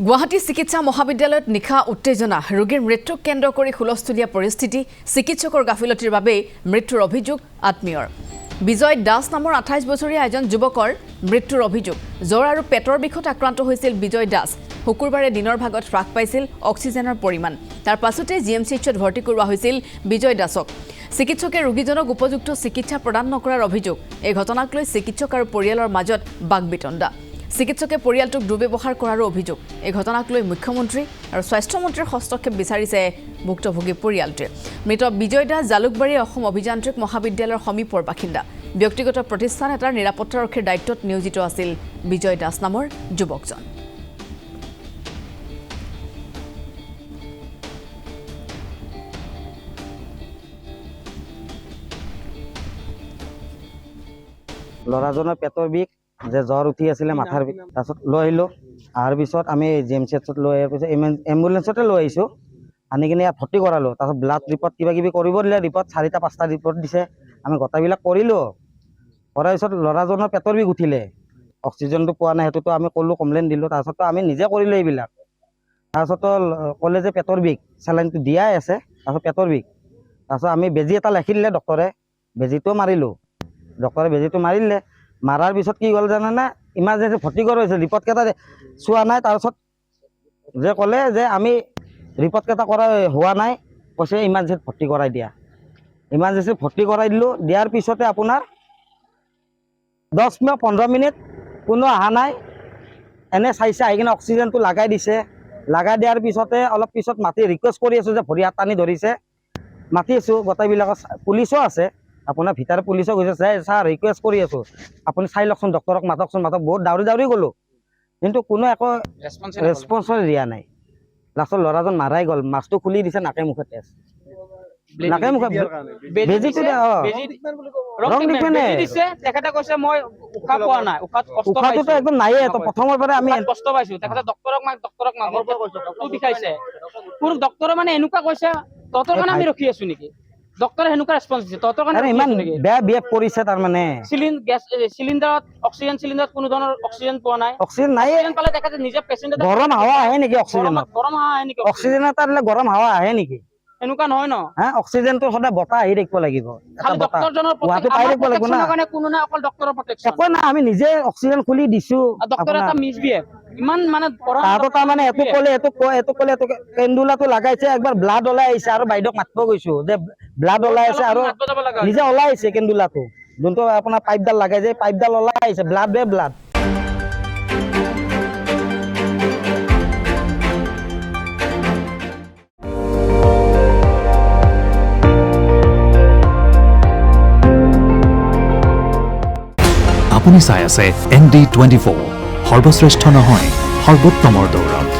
গুৱাহাটী চিকিৎসা মহাবিদ্যালয়ত নিশা উত্তেজনা ৰোগীৰ মৃত্যুক কেন্দ্ৰ কৰি হুলস্থুলীয়া পৰিস্থিতি চিকিৎসকৰ গাফিলতিৰ বাবে মৃত্যুৰ অভিযোগ আত্মীয়ৰ বিজয় দাস নামৰ 28 বছৰীয়া এজন যুৱকৰ মৃত্যুৰ অভিযোগ জ্বৰ আৰু পেটৰ বিষত আক্ৰান্ত হৈছিল বিজয় দাস শুকুৰবাৰে দিনৰ ভাগত হ্ৰাস পাইছিল অক্সিজেনৰ পৰিমাণ তাৰ পাছতে জিএমচিএইচত ভৰ্তি কৰোৱা হৈছিল বিজয় দাসক চিকিৎসকে ৰোগীজনক উপযুক্ত চিকিৎসা প্ৰদান নকৰাৰ অভিযোগ এই ঘটনাক লৈ চিকিৎসক আৰু পৰিয়ালৰ মাজত বাকবিতণ্ডা চিকিৎসকে পৰিয়ালটোক দুৰ্ব্যৱহাৰ কৰাৰ অভিযোগ এই ঘটনাক লৈ মুখ্যমন্ত্ৰী আৰু স্বাস্থ্য মন্ত্ৰীৰ হস্তক্ষেপ বিচাৰিছে ভুক্তভোগী পৰিয়ালটোৱে মৃত বিজয় দাস জালুকবাৰী অসম অভিযান্ত্ৰিক মহাবিদ্যালয়ৰ সমীপৰ বাসিন্দা ব্যক্তিগত প্ৰতিষ্ঠান এটাৰ নিৰাপত্তাৰক্ষীৰ দায়িত্বত নিয়োজিত আছিল বিজয় দাস নামৰ যুৱকজন লৰাজনৰ পেটৰ বিষ যে জ্বৰ উঠি আছিলে মাথাৰ বিষ তাৰপিছত লৈ আহিলোঁ অহাৰ পিছত আমি জিএমচিএইচত লৈ অহাৰ পিছত এম্বুলেঞ্চতে লৈ আহিছোঁ আনি কিনে ইয়াত ভৰ্তি কৰালোঁ তাৰপিছত ব্লাড ৰিপৰ্ট কিবা কিবি কৰিব দিলে ৰিপৰ্ট 4টা 5টা ৰিপৰ্ট দিছে আমি গোটেইবিলাক কৰিলোঁ কৰাৰ পিছত ল'ৰাজনৰ পেটৰ বিষ উঠিলে অক্সিজেনটো পোৱা নাই সেইটোতো আমি ক'লোঁ কমপ্লেইন দিলোঁ তাৰপিছতো আমি নিজে কৰিলোঁ এইবিলাক তাৰপিছতো ক'লে যে পেটৰ বিষ চেলাইনটো দিয়াই আছে তাৰপিছত পেটৰ বিষ তাৰপিছত আমি বেজী এটা লিখি দিলে ডক্টৰে বেজীটো মাৰিলোঁ ডক্টৰে বেজীটো মাৰিলে মাৰাৰ পিছত কি হ'ল জানেনে ইমাৰ্জেঞ্চি ভৰ্তি কৰা হৈছে ৰিপৰ্টকেইটা চোৱা নাই তাৰপিছত যে ক'লে যে আমি ৰিপৰ্টকেইটা কৰা হোৱা নাই কৈছে ইমাৰ্জেঞ্চিত ভৰ্তি কৰাই দিয়া ইমাৰ্জেঞ্চিত ভৰ্তি কৰাই দিলোঁ দিয়াৰ পিছতে আপোনাৰ 10-15 মিনিট কোনো অহা নাই এনে চাইছে আহি কিনে অক্সিজেনটো লাগাই দিছে লাগাই দিয়াৰ পিছতে অলপ পিছত মাতি ৰিকুৱেষ্ট কৰি আছোঁ যে ভৰি হাত টানি ধৰিছে মাতি আছোঁ গোটেইবিলাকৰ পুলিচো আছে আপোনাৰ ভিতৰৰ পুলিচো গৈছে ছাৰ ৰিকুৱেষ্ট কৰি আছোঁ আপুনি চাই লওকচোন ডক্টৰক মাতকচোন বহুত দাউৰি গ'লোঁ কিন্তু কোনো একো ৰেছপন্স দিয়া নাই লাষ্টত ল'ৰাজন মাৰাই গ'ল মাছটো খুলি দিছে নাকে মুখে তেজ নাকে মুখে বেজীটো উশাহটোতো একদম নাইয়ে প্ৰথমৰ পৰা আমি কষ্ট পাইছোঁ তেখেতে ডক্টৰক ডক্টৰে মানে এনেকুৱা কৈছে তহঁতৰ কাৰণে আমি ৰখি আছোঁ নেকি ডক্টৰে হেনুকা ৰেছপন্স দিছে তহঁতৰ কাৰণে ইমান বেয়া বিহেভ কৰিছে তাৰমানে চিলিণ্ডাৰত অক্সিজেন চিলিণ্ডাৰত কোনো ধৰণৰ অক্সিজেন পোৱা নাই অক্সিজেন নাই পালে তেখেতে নিজে পেচেণ্ট গৰম হাৱা আহে নেকি অক্সিজেনত গৰম হাৱা আহে নেকি অক্সিজেনত তাত গৰম হাৱা আহে নেকি এনেকুৱা নহয় ন হা অক্সিজেনটো সদায় বতাহ আহি থাকিব লাগিব খালি ডক্টৰজনৰ কাৰণে কোনো নাই অকল ডক্টৰৰ প্ৰটেকশ্যন একো নাই আমি নিজে অক্সিজেন খুলি দিছোঁ ডক্টৰ এটা মিছবিহেভ ইমান মানে তাহাঁতৰ তাৰমানে এইটো ক'লে কেন্দুলাটো লাগাইছে একবাৰ ব্লাড ওলাই আহিছে আৰু বাইদেউক মাতিব গৈছোঁ যে ব্লাড ওলাই আছে আৰু নিজে ওলাই আহিছে কেন্দুলাটো যোনটো আপোনাৰ পাইপডাল লাগাই যে পাইপডাল ওলাই আহিছে ব্লাড আপুনি চাই আছে ND24 সৰ্বশ্ৰেষ্ঠ নহয় সৰ্বোত্তমৰ দৌৰত